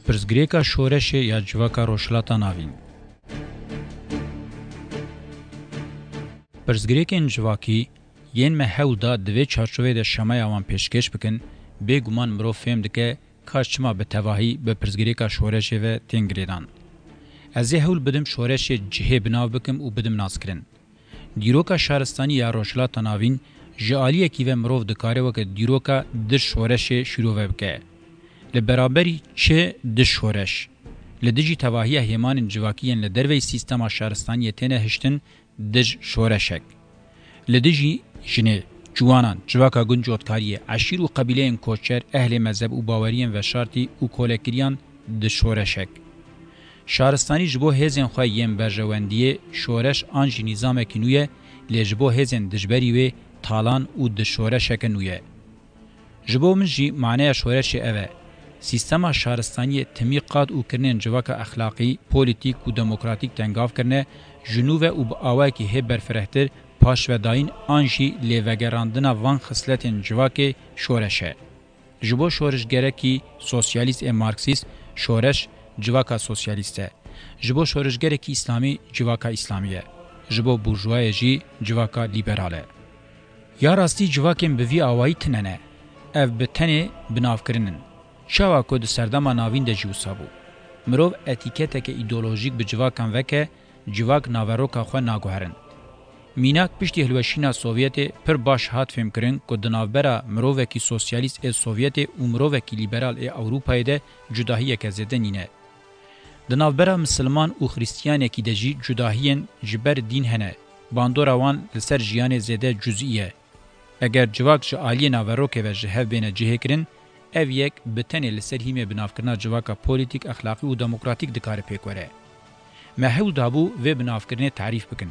Pirzgirêka şoreşê ya civaka rojhilata navîn. Pirzgirêkên civakî yên me hewl da divê çarçovê de şemaya wan pêşkêş bikin, bêguman mirov fêm dike ka çima bi tevahî bi pirzgirêka şoreşê ve tên girêdan. Ez ê hewl bidim şoreşê cihê binav bikim û bidim naskirin. Dîroka şaristanî ya rojhilata navîn ji aliyekî ve mirov dikare weke dîroka di şoreşê şîrove bike. Li beraberî çi di şoreş. Li dijî tevahiya hêmanên civakiyên li dervey sîstema şaristaniyê têne hiştin dij şoreşek. Li dijî jinê, ciwanan, civaka gund cotkariyê, eşîr û qebîleyên koçer, ehlê mezheb û baweriyên veşartî û kolekiriyan di şoreşek. Şaristanî ji bo hêzên xwe yên berjewendiyê şoreş an jî nîzamekî nû ye, lê ji bo hêzên dijberî wê talan û di şoreşeke nû ye. Ji bo min jî maneya şoreşê ev e. Sîstema şaristaniyê timî qad û kirinên civaka exlaqî, polîtîk û demokratîk tengav kirine, ji nû ve û bi awayekî hê berfirehtir paşvedayîn an jî lêvegerandina van xisletên civakê şoreş e. Ji bo şoreşgerekî sosyalîst ê marksîst, şoreş civaka sosyalîst e. Ji bo şoreşgerekî îslamî, civaka îslamî ye. Ji bo burjwayê jî civaka lîberal e. Ya rastî civakên bi vî awayî tinene. Ev bi tenê binavkirinin. Şawa ku di serdema navîn de jî wisa bû. Mirov etîketeke îdeolojîk bi civakan veke, civak naveroka xwe naguherin. Mînak piştî hilweşîna Sovyetê pir baş hat fêmkirin ku di navbera mirovekî sosyalîst ê Sovyetê û mirovekî lîberal ê Ewropayê de cudahiyeke zêde nîne. Di navbera misilman û xrîstiyanekî de jî cudahiyên ji ber dîn hene. Bandora wan li ser jiyanê zêde cüzî ye. Eger civak ji aliyê naverokê ve ji hev bêne cihê kirin, ev yek bi tenê li ser hîmê binavkirina civaka polîtîk, exlaqî û demokratîk dikare pêk were. Me hewl dabû vê binavkirinê tarîf bikin.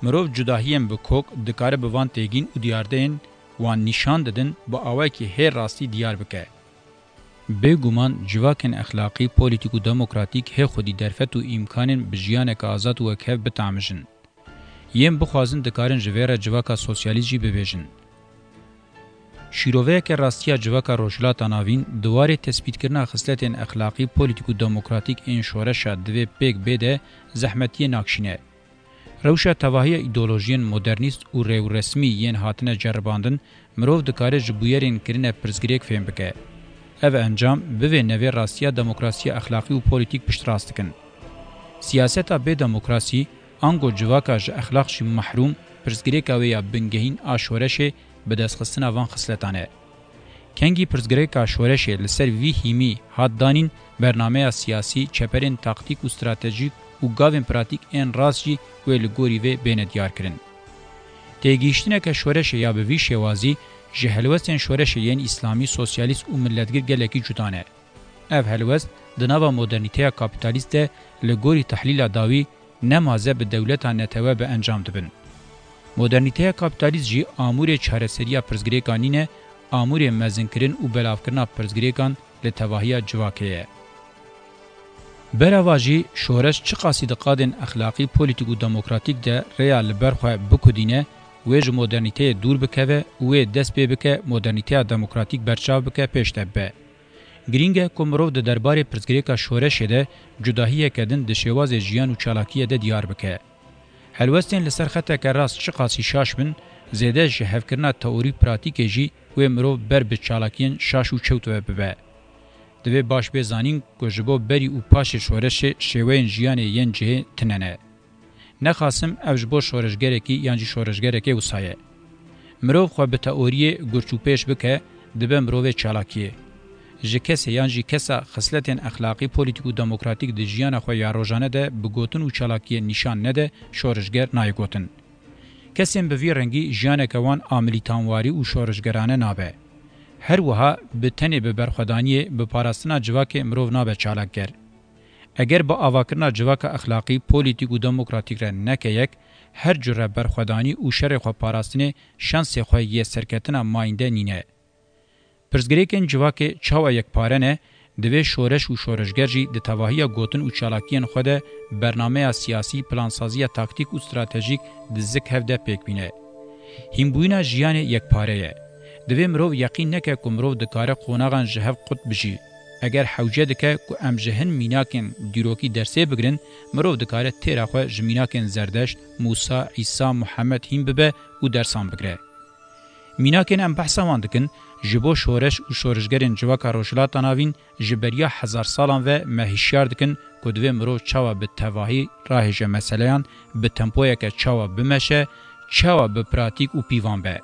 Mirov cudahiyên bi kok dikare bi van têgîn û diyardeyên wan nîşan didin bi awayekî hêr rastî diyar bike. Bêguman civakên exlaqî, polîtîk û demokratîk hê xwedî derfet û îmkanên bi jiyaneke azad û wekhev bitamijin. Yên bixwazin dikarin ji vê re civaka sosyalîst jî bibêjin. Şîroveyeke rastiya civaka rojhilata navîn, diwarê tespîtkirina xisletên exlaqî, polîtîk û demokratîk ên şoreşa divê pêk bê de zehmetiyê nakşîne. Rewşa tevahiya îdeolojiyên modernîst û rêwresmî yên hatine ceribandin, mirov dikare ji bûyerên kirine pirzgirêk fêm bike. Ev encam bivê nevê rastiya demokrasiya exlaqî û polîtîk piştrast dikin. Siyaseta bê demokrasî, ango civaka ji exlaq jî mehrûm, pirzgirêka wê ya bingehîn a şoreşê bi destxistina van xisletan e. Kengî pirzgirêka şoreşê li ser vî hîmî hat danîn bernameya siyasî, çeperên taktîk û stratejîk û gavên pratik ên rast jî wê li gorî vê bêne diyar kirin. Têgihiştineke şoreşê ya bi vî şêwazî ji helwestên şoreşê yên îslamî, sosyalîst û milletgir gelekî cudan e. Ev helwest di nava modernîteya kapîtalîst de li gorî tehlîla dawî nemaze bi dewleta netewe bi encam dibin. Modernîteya kapîtalîst jî amûrê çareseriya pirzgirêkan nîne, amûrê mezinkirin û belavkirina pirzgirêkan li tevahiya civakê ye. Bereva jî şoreş çi qasî di qadên exlaqî, polîtîk û demokratîk de rêya li ber xwe bikudîne, wê ji modernîteyê dûr bikeve û wê dest pê bike modernîteya demokratîk berçav bike pêş te bibe. Girîng e ku mirov di derbarê pirzgirêka şoreşê de cudahiyeke din di şêwazê jiyan û çalakiyê de diyar bike. Helwestên li ser xeteke rast çi qasî şaş bin, zêde ji hevkirina teorî pratîkê jî wê mirov ber bi çalakiyên şaş û çewt ve bibe. Divê baş bê zanîn ku ji bo berî û paşê şoreşê şêweyên jiyanê yên cihê tinene. Nexasim ev ji bo şoreşgerekî yan jî şoreşgerekê wisa ye. Mirov xwe bi teoriyê gurçûpêş bike, dibe mirovê çalakiyê. Ji kesê yan jî kesa xisletên exlaqî, polîtîk û demokratîk di jiyana xwe ya rojane de bi gotin û çalakiyê nîşan nede, şoreşger nayê gotin. Kesên bi vî rengî jiyaneke wan a milîtanwarî û şoreşgerane nabe. Her wiha bi tenê bi berxwedaniyê bi parastina civakê mirov nabe çalakger. Eger bi avakirina civaka exlaqî, polîtîk û demokratîk re neke yek, her cure berxwedanî û şerê xwe parastinê şansê xwe yê serketina mayînde nîne. Pirzgirêkên civakê çawa yekpare ne, divê şoreş û şoreşger jî di tevahiya gotin û çalakiyên xwe de bernameya siyasî, plansaziya taktîk û stratejîk di zik hev de pêk bîne. Hînbûyîna jiyanê yekpare ye. Divê mirov yeqîn neke ku mirov dikare qonaxan ji hev qut bijî. اگر حوجه دکه کو ام جهن میناکن دیروکی درسه بگرن مرو دکاره تیرا خو جمیناکن زردشت موسی عیسی محمد هیم ببه او درسان بگره میناکن ام بحثا واندکن جبو شورش و شورشگرین جواکا روشلاتا ناوین جبریا 1000 سالان و مهیشیار دکن کدوه مرو چاوا به تواهی راهجه مسئلیان به تمپویا که چاوا بمشه چاوا به پراتیک و پیوان به.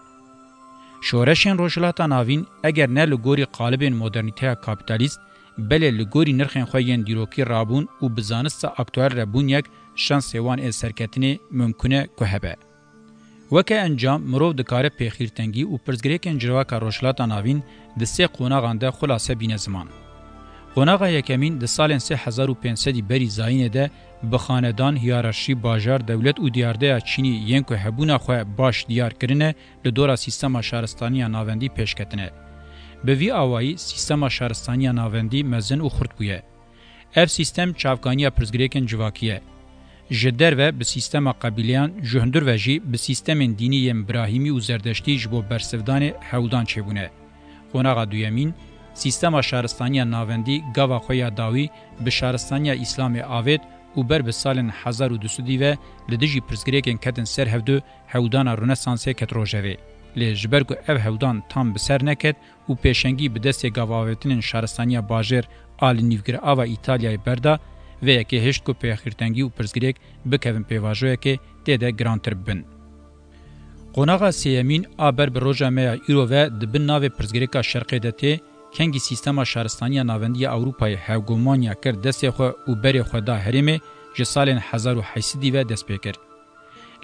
شورشین روشلاتا ناوین اگر نه لگوری قالب مدرنیته کابیتالیست بله لگوری نرخین خوین دیروکی رابون و بزانست اکتوال ربون یک شانس یوان سرکتنی ممکنه که هبه. وکه انجام مرو دکاره پیخیرتنگی و پرزگریکن جرواکا روشلاتا ناوین دسته قوناغان ده خلاصه بین زمان. قوناغا یکمین د سالن 3500 بری زاینه ده به خاندان هیرارشی باجار دولت او دیارده چینی ین که هبونه خو باش دیار کرنه له دورا سیستم شهرستانی ناوندی پیشکتنه به وی اوایی سیستم شهرستانی ناوندی مزن او خرد بویه اف سیستم چاوکانی پرزگریکن جواکیه جدر و به سیستم قبیلیان جهندر و جی به سیستم دینی ابراهیمی و زردشتی جبو برسفدان هولدان چبونه قوناغا دویمین سیستم شهرستانی ناوندی گاوا خویا داوی به شهرستانی اسلام آوید و بر به سال 1200 و لدجی پرزگریکن کتن سر هفدو هودان رنسانس کت روجوی لجبر کو اف هودان تام بسر نکت و پیشنگی به دست گاواوتن شهرستانی باجر آل نیوگر آوا ایتالیا بردا و یکی هشت کو پیخیرتنگی و پرزگریک بکوین پیواجوی که دیده گرانتر بن. قوناغا سیمین آبر به روژا میا ایرو و دبن ناو پرزگریکا شرقی دته کنگی سیستما شهرستانی ناوندی اوروپای هاگومانیا کرد دست خو او بری خدا هریمه جسالن 1800 و دست پیکر.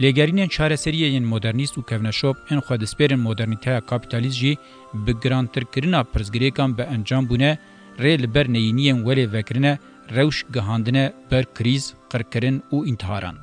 لگرین چارەسەریە یەن مۆدەرنیست و کەڤنەشۆپ ئەن خوا دەسپێرن مۆدەرنیتەیە کاپیتالیست جی بە گرانترکردنا پرزگریەکان بە ئەنجام بوونە رێ لەبەر نەیینیەن وەلێ ڤەکردنە ڕەوش گەهاندنە بەر کریز قڕکردن و ئینتحاران.